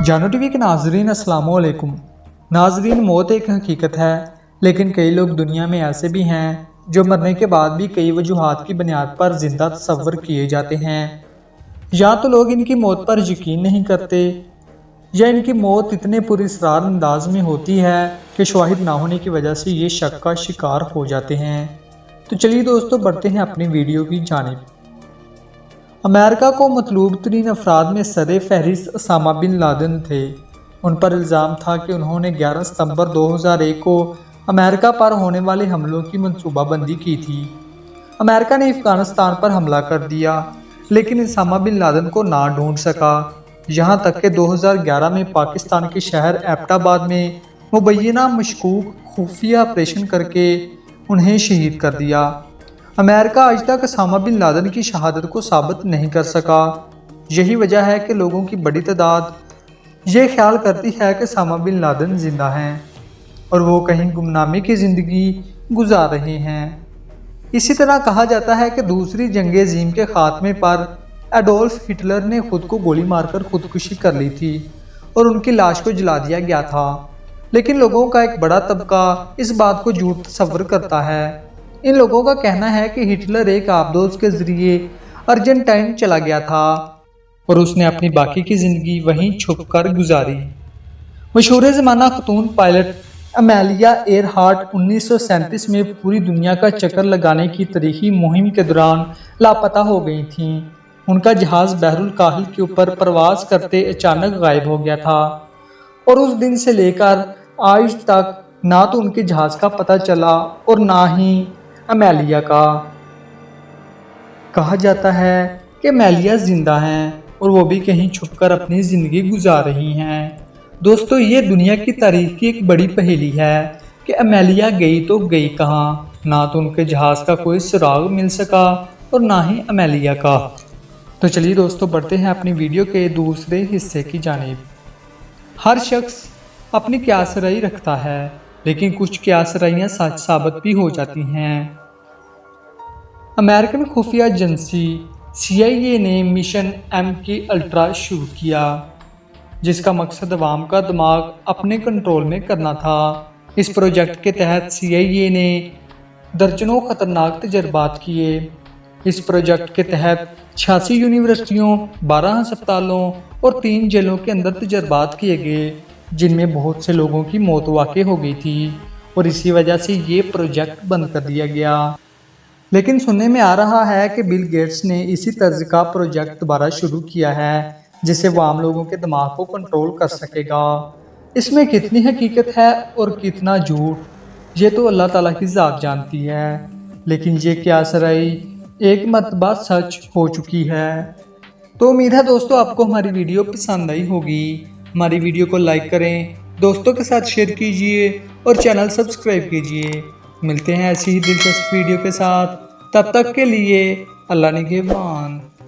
जानो टीवी के नाजरीन अस्सलाम वालेकुम। नाजरीन, मौत एक हकीकत है, लेकिन कई लोग दुनिया में ऐसे भी हैं जो मरने के बाद भी कई वजूहात की बुनियाद पर जिंदा तस्वर किए जाते हैं। या तो लोग इनकी मौत पर यकीन नहीं करते, या इनकी मौत इतने पुरअसरार अंदाज में होती है कि शवाहिद ना होने की वजह से ये शक का शिकार हो जाते हैं। तो चलिए दोस्तों, बढ़ते हैं अपनी वीडियो की जानिब। अमेरिका को मतलूब तरीन अफराद में सदर फहरिस्त ओसामा बिन लादेन थे। उन पर इल्ज़ाम था कि उन्होंने 11 सितंबर 2001 को अमेरिका पर होने वाले हमलों की मनसूबाबंदी की थी। अमेरिका ने अफगानिस्तान पर हमला कर दिया, लेकिन ओसामा बिन लादेन को ना ढूंढ सका। यहाँ तक कि 2011 में पाकिस्तान के शहर एबटाबाद में मुबैना मशकूक खुफिया ऑपरेशन करके उन्हें शहीद कर दिया। अमेरिका आज तक ओसामा बिन लादेन की शहादत को साबित नहीं कर सका। यही वजह है कि लोगों की बड़ी तादाद ये ख्याल करती है कि ओसामा बिन लादेन जिंदा हैं और वो कहीं गुमनामी की ज़िंदगी गुजार रहे हैं। इसी तरह कहा जाता है कि दूसरी जंग अज़ीम के खात्मे पर एडोल्फ हिटलर ने खुद को गोली मारकर खुदकुशी कर ली थी और उनकी लाश को जला दिया गया था। लेकिन लोगों का एक बड़ा तबका इस बात को झूठ तस्वर करता है। इन लोगों का कहना है कि हिटलर एक आबदोज के जरिए अर्जेंटाइन चला गया था और उसने अपनी बाकी की जिंदगी वहीं छुप कर गुजारी। मशहूर ज़माना खतून पायलट अमेलिया एयरहार्ट 1937 में पूरी दुनिया का चक्कर लगाने की तारीखी मुहिम के दौरान लापता हो गई थीं। उनका जहाज बहरुल काहिल के ऊपर परवाज करते अचानक गायब हो गया था और उस दिन से लेकर आज तक ना तो उनके जहाज का पता चला और ना ही अमेलिया का। कहा जाता है कि अमेलिया जिंदा हैं और वो भी कहीं छुपकर अपनी ज़िंदगी गुजार रही हैं। दोस्तों, ये दुनिया की तारीख की एक बड़ी पहेली है कि अमेलिया गई तो गई कहाँ। ना तो उनके जहाज़ का कोई सुराग मिल सका और ना ही अमेलिया का। तो चलिए दोस्तों, बढ़ते हैं अपनी वीडियो के दूसरे हिस्से की जानिब। हर शख्स अपनी क़यास-ए-राई रखता है, लेकिन कुछ क़यास-ए-राइयाँ सच साबित भी हो जाती हैं। अमेरिकन खुफिया एजेंसी CIA ने मिशन MK अल्ट्रा शुरू किया, जिसका मकसद अवाम का दिमाग अपने कंट्रोल में करना था। इस प्रोजेक्ट के तहत CIA ने दर्जनों खतरनाक तजर्बात किए। इस प्रोजेक्ट के तहत 86 यूनिवर्सिटियों, 12 अस्पतालों और 3 जेलों के अंदर तजर्बात किए गए, जिनमें बहुत से लोगों की मौत वाक़ई हो गई थी और इसी वजह से ये प्रोजेक्ट बंद कर दिया गया। लेकिन सुनने में आ रहा है कि बिल गेट्स ने इसी तर्ज का प्रोजेक्ट दोबारा शुरू किया है, जिससे वो आम लोगों के दिमाग को कंट्रोल कर सकेगा। इसमें कितनी हकीकत है और कितना झूठ, ये तो अल्लाह ताला की ज़ात जानती है। लेकिन ये क़यास-ए-राई एक मरतबा सच हो चुकी है। तो उम्मीद है दोस्तों आपको हमारी वीडियो पसंद आई होगी। हमारी वीडियो को लाइक करें, दोस्तों के साथ शेयर कीजिए और चैनल सब्सक्राइब कीजिए। मिलते हैं ऐसी ही दिलचस्प वीडियो के साथ, तब तक के लिए अल्लाह निगहबान।